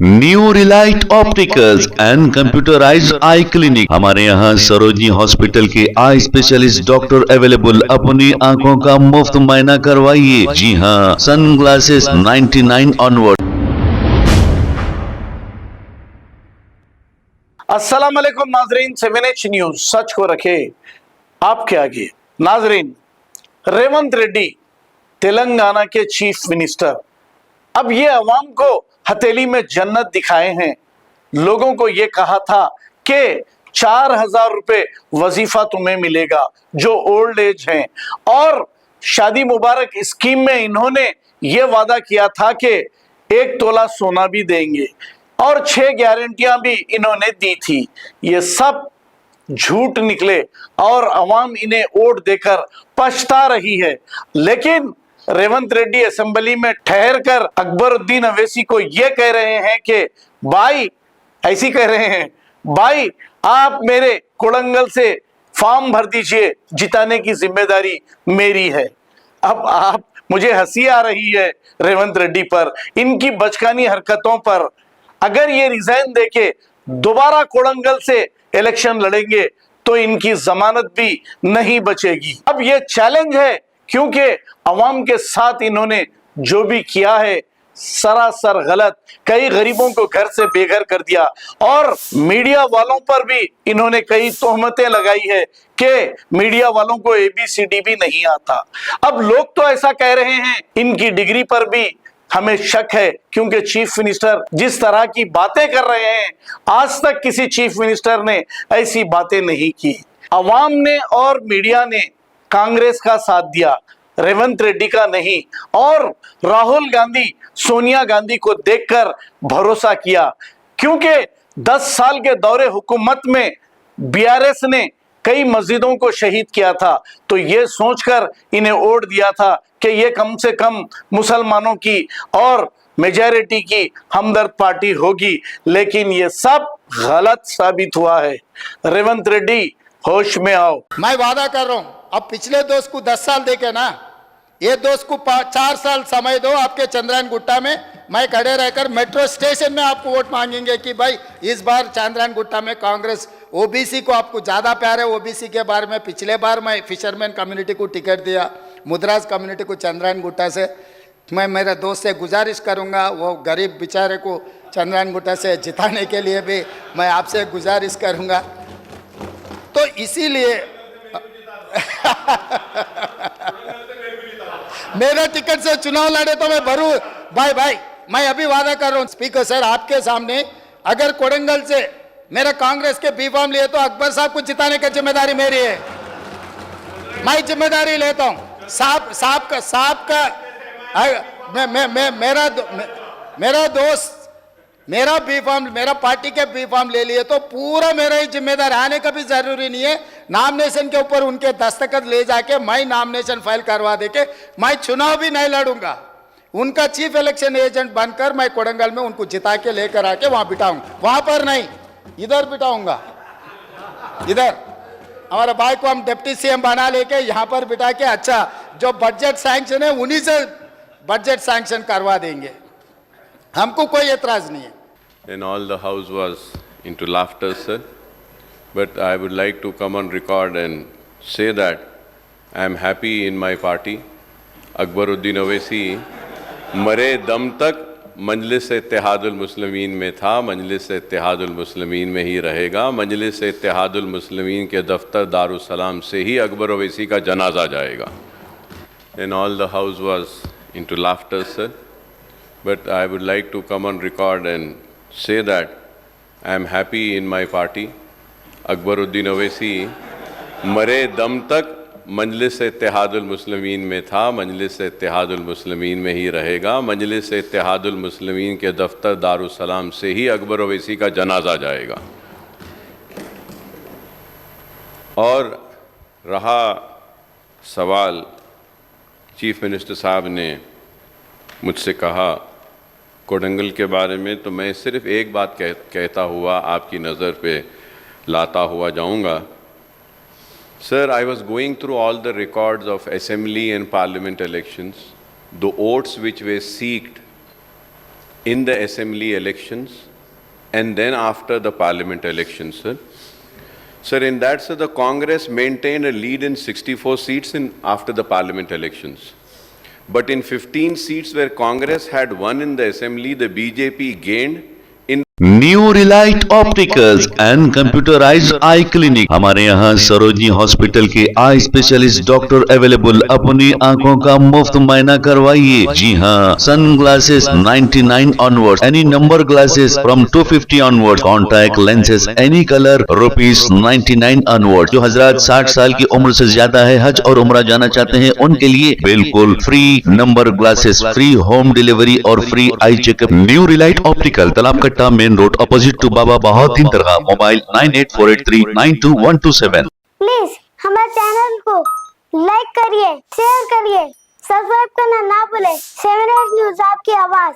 New Relight opticals and computerised I clinic. हमारे यहाँ Sarojini hospital के आई स्पेशलिस्ट डॉक्टर अवेलेबल। अपनी आंखों का मुफ्त मुआयना करवाइए। जी हाँ, सन ग्लासेस 99 ऑनवर्ड। अस्सलाम वालेकुम नाजरीन, 7H न्यूज सच को रखे आपके आगे। नाजरीन, रेवंत रेड्डी तेलंगाना के चीफ मिनिस्टर अब ये अवाम को हथेली में जन्नत दिखाए हैं। लोगों को ये कहा था कि 4000 रुपए वजीफा तुम्हें मिलेगा जो ओल्ड एज हैं, और शादी मुबारक स्कीम में इन्होंने ये वादा किया था कि 1 तोला सोना भी देंगे और 6 गारंटियां भी इन्होंने दी थी। ये सब झूठ निकले और अवाम इन्हें वोट देकर पछता रही है। लेकिन रेवंत रेड्डी असेंबली में ठहर कर अकबरुद्दीन अवैसी को यह कह रहे हैं कि भाई, ऐसी कह रहे हैं, भाई आप मेरे कोड़ंगल से फॉर्म भर दीजिए, जिताने की जिम्मेदारी मेरी है। अब आप, मुझे हंसी आ रही है रेवंत रेड्डी पर, इनकी बचकानी हरकतों पर। अगर ये रिजाइन देके दोबारा कोड़ंगल से इलेक्शन लड़ेंगे तो इनकी जमानत भी नहीं बचेगी। अब ये चैलेंज है, क्योंकि अवाम के साथ इन्होंने जो भी किया है सरासर गलत। कई गरीबों को घर से बेघर कर दिया और मीडिया वालों पर भी इन्होंने कई तोहमतें लगाई है कि मीडिया वालों को ABCD भी नहीं आता। अब लोग तो ऐसा कह रहे हैं, इनकी डिग्री पर भी हमें शक है, क्योंकि चीफ मिनिस्टर जिस तरह की बातें कर रहे हैं, आज तक किसी चीफ मिनिस्टर ने ऐसी बातें नहीं की। अवाम ने और मीडिया ने कांग्रेस का साथ दिया, रेवंत रेड्डी का नहीं, और राहुल गांधी सोनिया गांधी को देखकर भरोसा किया, क्योंकि 10 साल के दौरे हुकूमत में BRS ने कई मस्जिदों को शहीद किया था। तो ये सोचकर इन्हें वोट दिया था कि ये कम से कम मुसलमानों की और मेजॉरिटी की हमदर्द पार्टी होगी, लेकिन ये सब गलत साबित हुआ है। रेवंत रेड्डी, होश में आओ। मैं वादा कर रहा हूं, अब पिछले दोस्त को 10 साल देके ना, ये दोस्त को 4 साल समय दो। आपके चंद्रायन गुट्टा में मैं खड़े रहकर मेट्रो स्टेशन में आपको वोट मांगेंगे कि भाई इस बार चंद्रायन गुट्टा में कांग्रेस, OBC को आपको ज्यादा प्यार है। OBC के बारे में पिछले बार मैं फिशरमैन कम्युनिटी को टिकट दिया, मुद्राज कम्युनिटी को चंद्रायन गुट्टा से। मैं मेरे दोस्त से गुजारिश करूंगा, वो गरीब बेचारे को चंद्रायन गुट्टा से जिताने के लिए भी मैं आपसे गुजारिश करूंगा। तो इसीलिए मेरे टिकट से चुनाव लड़े तो मैं भरू। भाई मैं अभी वादा कर रहा हूं स्पीकर सर आपके सामने, अगर कोड़ंगल से मेरा कांग्रेस के बी फॉर्म लिए तो अकबर साहब को जिताने की जिम्मेदारी मेरी है। मैं जिम्मेदारी लेता हूं। साहब का मेरा दोस्त मेरा बी फॉर्म, मेरा पार्टी के बी फॉर्म ले लिए तो पूरा मेरा ही जिम्मेदार। आने का भी जरूरी नहीं है, नॉमिनेशन के ऊपर उनके दस्तखत ले जाके मैं नॉमिनेशन फाइल करवा देके मैं चुनाव भी नहीं लड़ूंगा। उनका चीफ इलेक्शन एजेंट बनकर मैं कोड़ंगल में उनको जिता के लेकर आके वहां बिठाऊंगा। वहां पर नहीं, इधर बिठाऊंगा। इधर हमारे भाई को हम डिप्टी CM बना लेके यहाँ पर बिठा के, अच्छा जो बजट सैंक्शन है उन्हीं से बजट सैंक्शन करवा देंगे। हमको कोई एतराज नहीं है। And all the house was into laughter, sir. But I would like to come on record and say that I am happy in my party. Akbaruddin Owaisi मरे दम तक मजलिस इत्तेहादुल मुस्लिमीन में था, मजलिस इत्तेहादुल मुस्लिमीन में ही रहेगा। मजलिस इत्तेहादुल मुस्लिमीन के दफ्तर दारुस्सलाम से ही अकबर अवैसी का जनाजा जाएगा। And all the house was into laughter, sir. But I would like to come on record and say that I am happy in my party. Akbaruddin Owaisi मरे दम तक मजलिस इत्तेहादुल मुस्लिमीन में था, मजलिस इत्तेहादुल मुस्लिमीन में ही रहेगा। मजलिस इत्तेहादुल मुस्लिमीन के दफ्तर दारुस्सलाम से ही अकबर अवैसी का जनाजा जाएगा। और रहा सवाल, चीफ मिनिस्टर साहब ने मुझसे कहा कोड़ंगल के बारे में, तो मैं सिर्फ एक बात कहता हुआ आपकी नज़र पे लाता हुआ जाऊंगा। Sir, I was going through all the records of assembly and parliament elections. The votes which were seeked in the assembly elections and then after the parliament elections, sir. Sir, in that, sir, the Congress maintained a lead in 64 seats after the parliament elections. But in 15 seats where Congress had won in the assembly, the BJP gained in new Relight opticals and computerised I clinic. हमारे यहाँ Sarojini hospital के eye specialist doctor available. अपनी आंखों का मुफ्त मुआयना करवाइए। जी हाँ, sun glasses 99 onward, any number glasses from 250 onward, contact lenses any colour ₹99 onward. जो हजरात 60 साल की उम्र से ज्यादा है, हज और उम्रा जाना चाहते हैं, उनके लिए बिल्कुल free number glasses, free home delivery और free eye checkup. New relight optical, Talab Katta, main road, opposite to Baba Bahauddin Dargah. Mobile 9848392127। Please हमारे चैनल को लाइक करिए, शेयर करिए, सब्सक्राइब करना ना भूले। 7 न्यूज़ आपकी आवाज।